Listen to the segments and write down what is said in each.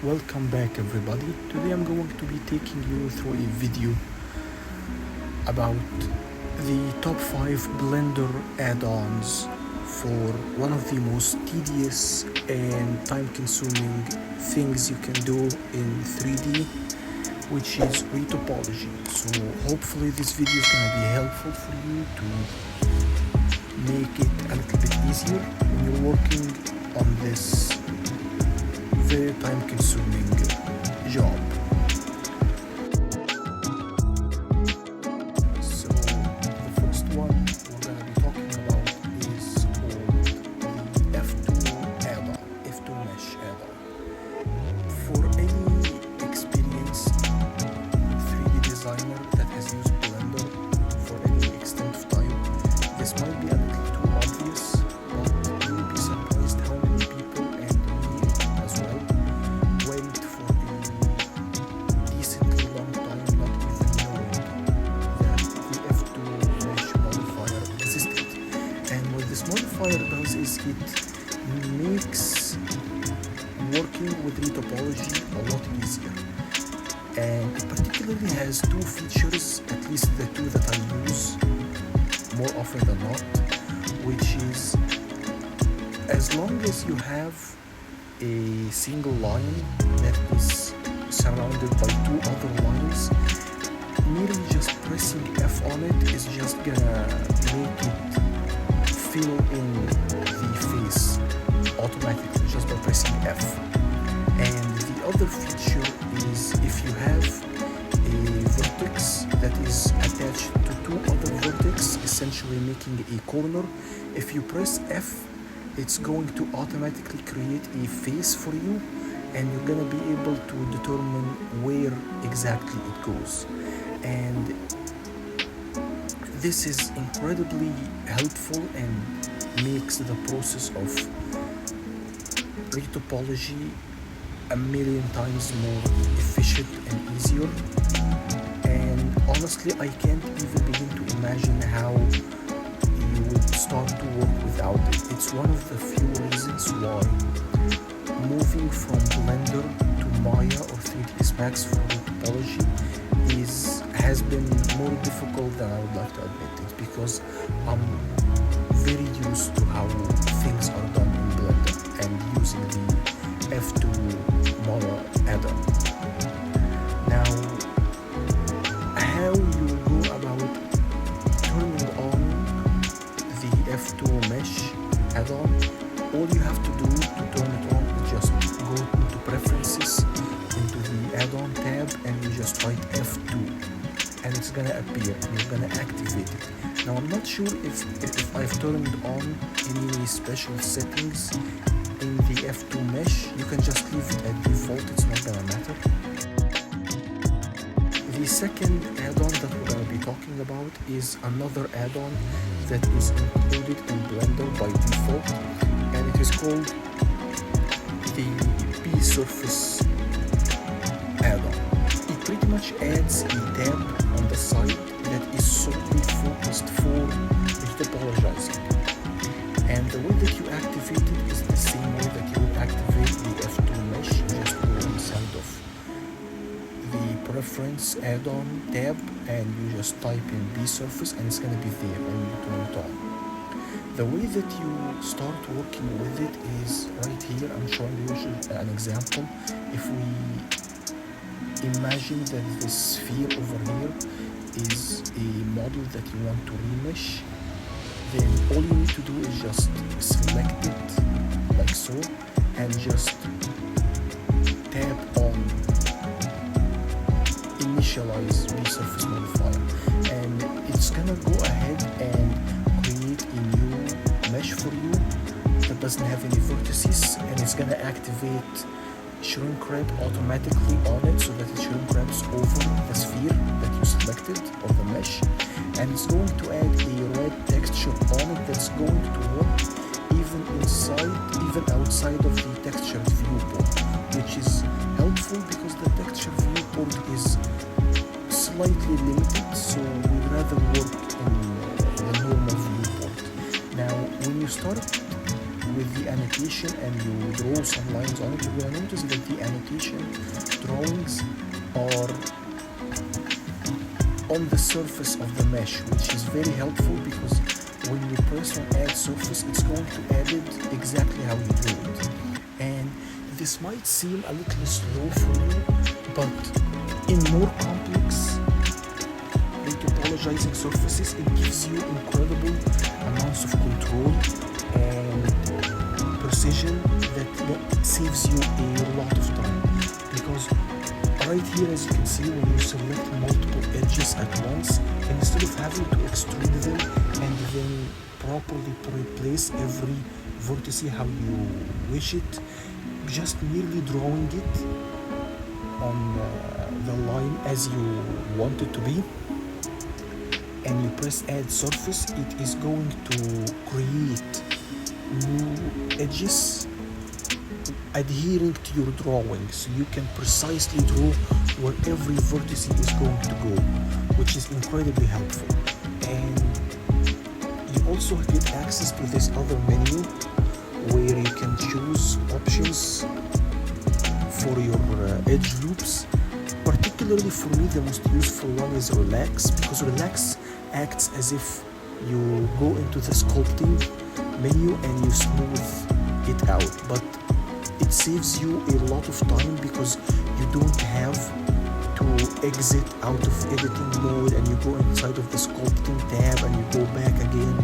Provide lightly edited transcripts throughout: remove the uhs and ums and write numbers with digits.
Welcome back everybody. Today I'm going to be taking you through a video about the top 5 Blender add-ons for one of the most tedious and time-consuming things you can do in 3D, which is Retopology. So hopefully this video is going to be helpful for you to make it a little bit easier when you're working on this very time-consuming job. So the first one we're going to be talking about is called the F2 add-on, F2 Mesh add-on. For any experienced 3D designer that has used Blender for any extent of time, this might be a little too obvious, but you will be surprised how many people, and me as well, went for a decently long time not even knowing that the F2 mesh modifier existed. And what this modifier does is it makes working with Retopology a lot easier. And it particularly has two features, at least the two that I use more often than not, which is as long as you have a single line that is surrounded by two other lines, merely just pressing F on it is just gonna make it fill in the face automatically just by pressing F. And the other feature is if you have a vertex that is attached to two other vertices, essentially making a corner, if you press F, it's going to automatically create a face for you, and you're going to be able to determine where exactly it goes. And this is incredibly helpful and makes the process of Retopology a million times more efficient and easier. And honestly, I can't even begin to imagine how you would start to work without it. It's one of the few reasons why moving from Blender to Maya or 3ds Max for Retopology has been more difficult than I would like to admit. It's because I'm very used to how things are done in Blender and using the F2 Maya add-on. Now, how you go about turning on the F2 Mesh add-on, all you have to do to turn it on is just go into Preferences, into the add-on tab, and you just write F2, and it's gonna appear, and you're gonna activate it. Now, I'm not sure if I've turned on any special settings in the F2 Mesh. You can just leave it at default, it's not gonna matter. The second add-on that we're going to be talking about is another add-on that is included in Blender by default, and it is called the B-Surface add-on. It pretty much adds a tab on the side that is solely focused for retopologizing. And the way that you activate it is the same way that you would activate the F2 Mesh. You just go inside of the Preference add-on tab and you just type in B-Surface, and it's going to be there and you turn it on. The way that you start working with it is right here. I'm showing you an example. If we imagine that this sphere over here is a model that you want to remesh, then all you need to do is just select it like so and just tap on Initialize B-Surface Modifier, and it's gonna go ahead and create a new mesh for you that doesn't have any vertices, and it's gonna activate shrink wrap automatically on it so that it shrink wraps over the sphere that you selected or the mesh, and it's going to add a red texture on it that's going to work even outside of the textured viewport, which is helpful because the textured viewport is slightly limited, so we'd rather work in the normal viewport. Now, when you start with the annotation and you draw some lines on it, you're gonna notice that the annotation drawings are on the surface of the mesh, which is very helpful because when you press on add surface, it's going to add it exactly how you drew it. And this might seem a little slow for you, but in more complex retopologizing surfaces, it gives you incredible amounts of control and precision that saves you a lot of time. Because right here, as you can see, when you select multiple edges at once, and instead of having to extrude them and then properly replace every vertex how you wish it, just merely drawing it on the line as you want it to be, and you press add surface, it is going to create new edges adhering to your drawing, so you can precisely draw where every vertex is going to go, which is incredibly helpful. And you also get access to this other menu where you can choose options for your edge loops. Particularly for me, the most useful one is relax, because relax acts as if you go into the sculpting menu and you smooth it out, but it saves you a lot of time because you don't have to exit out of editing mode and you go inside of the sculpting tab and you go back again,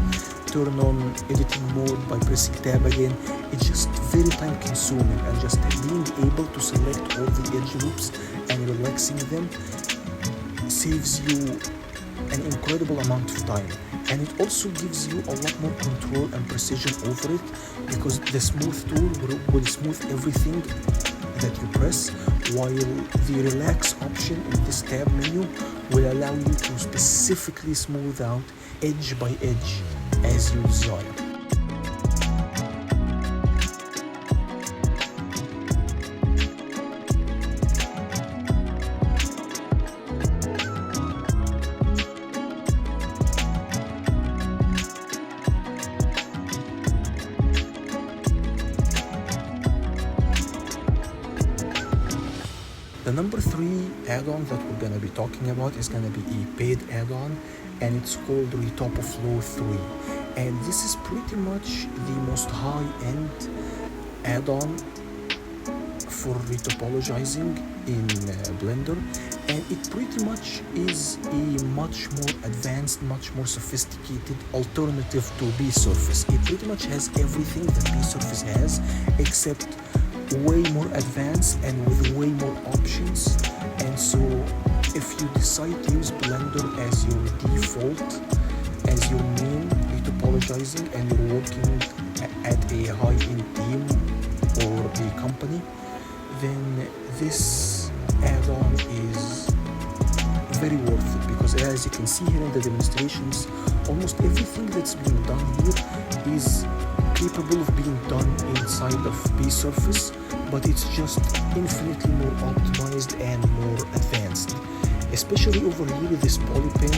turn on editing mode by pressing tab again. It's just very time consuming, and just being able to select all the edge loops and relaxing them saves you an incredible amount of time. And it also gives you a lot more control and precision over it, because the smooth tool will smooth everything that you press, while the relax option in this tab menu will allow you to specifically smooth out edge by edge as you desire. The number 3 add-on that we're going to be talking about is going to be a paid add-on, and it's called Retopology 3. And this is pretty much the most high-end add-on for retopologizing in Blender, and it pretty much is a much more advanced, much more sophisticated alternative to B-Surface. It pretty much has everything that B-Surface has, except way more advanced and with way more options. And so if you decide to use Blender as your default, as your main retopologizing, and you're working at a high-end team or a company, then this add-on is very worth it, because as you can see here in the demonstrations, almost everything that's being done here is capable of being done inside of B-Surface, but it's just infinitely more optimized and more advanced. Especially over here, this polypen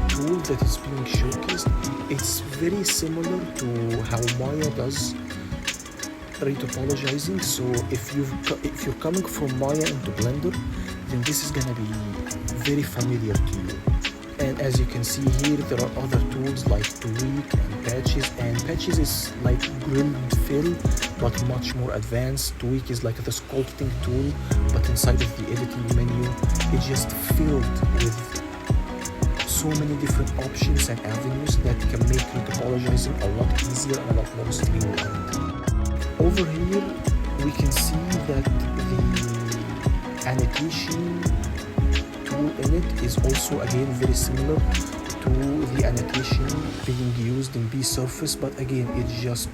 tool that is being showcased, it's very similar to how Maya does retopologizing. So if you're coming from Maya into Blender, then this is gonna be very familiar to you. And as you can see here, there are other tools like Tweak and Patches, and Patches is like grilled fill but much more advanced. Tweak is like the sculpting tool, but inside of the editing menu, it's just filled with so many different options and avenues that can make retopologizing a lot easier and a lot more streamlined. Over here, we can see that the annotation tool in it is also again very similar to the annotation being used in B-Surface, but again it's just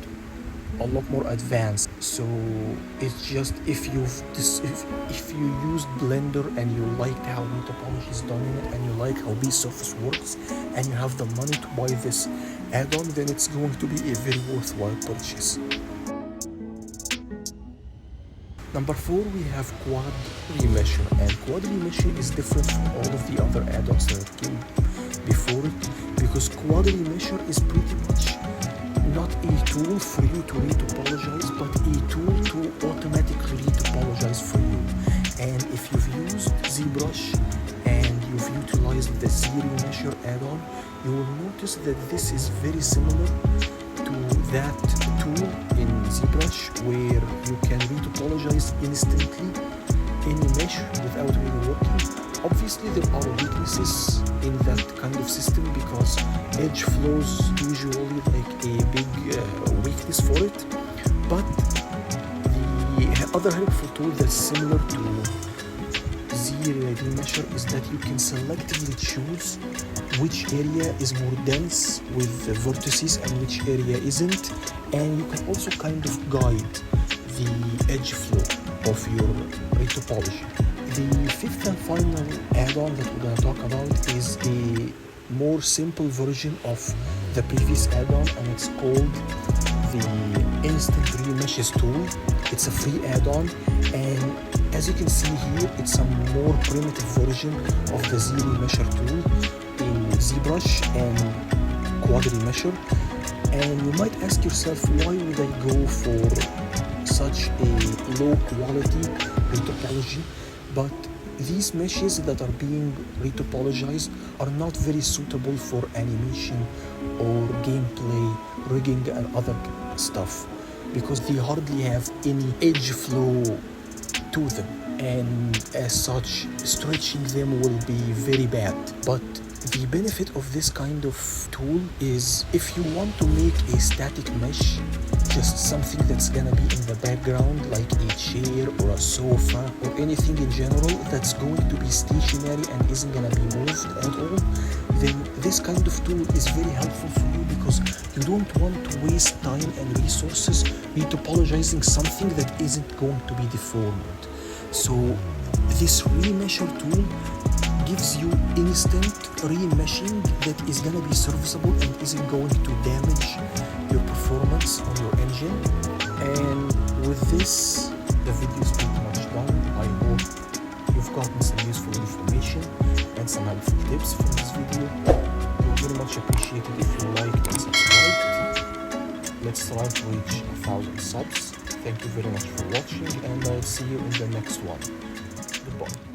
a lot more advanced. So it's just if you used Blender and you liked how Retopology is done in it, and you like how B-Surface works, and you have the money to buy this add-on, then it's going to be a very worthwhile purchase. Number 4, we have Quad Remesher, and Quad Remesher is different from all of the other add-ons that came before it, because Quad Remesher is pretty much not a tool for you to retopologize, but a tool to automatically retopologize for you. And if you've used ZBrush and you've utilized the ZRemesher add-on, you will notice that this is very similar to that tool in ZBrush, where you can retopologize instantly any mesh without really working. Obviously, there are weaknesses in that kind of system because edge flows usually like a big weakness for it. But the other helpful tool that's similar to ZRemesher is that you can selectively choose which area is more dense with the vertices and which area isn't, and you can also kind of guide the edge flow of your retopology. The fifth and final add-on that we're going to talk about is a more simple version of the previous add-on, and it's called the Instant Remeshes tool. It's a free add-on, and as you can see here, it's a more primitive version of the ZRemesher tool in ZBrush and Quadrarem. And you might ask yourself, why would I go for such a low quality retopology? But these meshes that are being retopologized are not very suitable for animation or gameplay, rigging and other stuff, because they hardly have any edge flow to them, and as such stretching them will be very bad. But the benefit of this kind of tool is if you want to make a static mesh, just something that's gonna be in the background like a chair or a sofa or anything in general that's going to be stationary and isn't gonna be moved at all, then this kind of tool is very helpful for you, because you don't want to waste time and resources retopologizing something that isn't going to be deformed. So this remesher tool gives you instant remeshing that is going to be serviceable and isn't going to damage your performance on your engine. And with this, the video is pretty much done. I hope you've gotten some useful information and some helpful tips from this video. It would very much appreciate it if you liked and subscribed. Let's try to reach 1,000 subs. Thank you very much for watching, and I'll see you in the next one. Goodbye.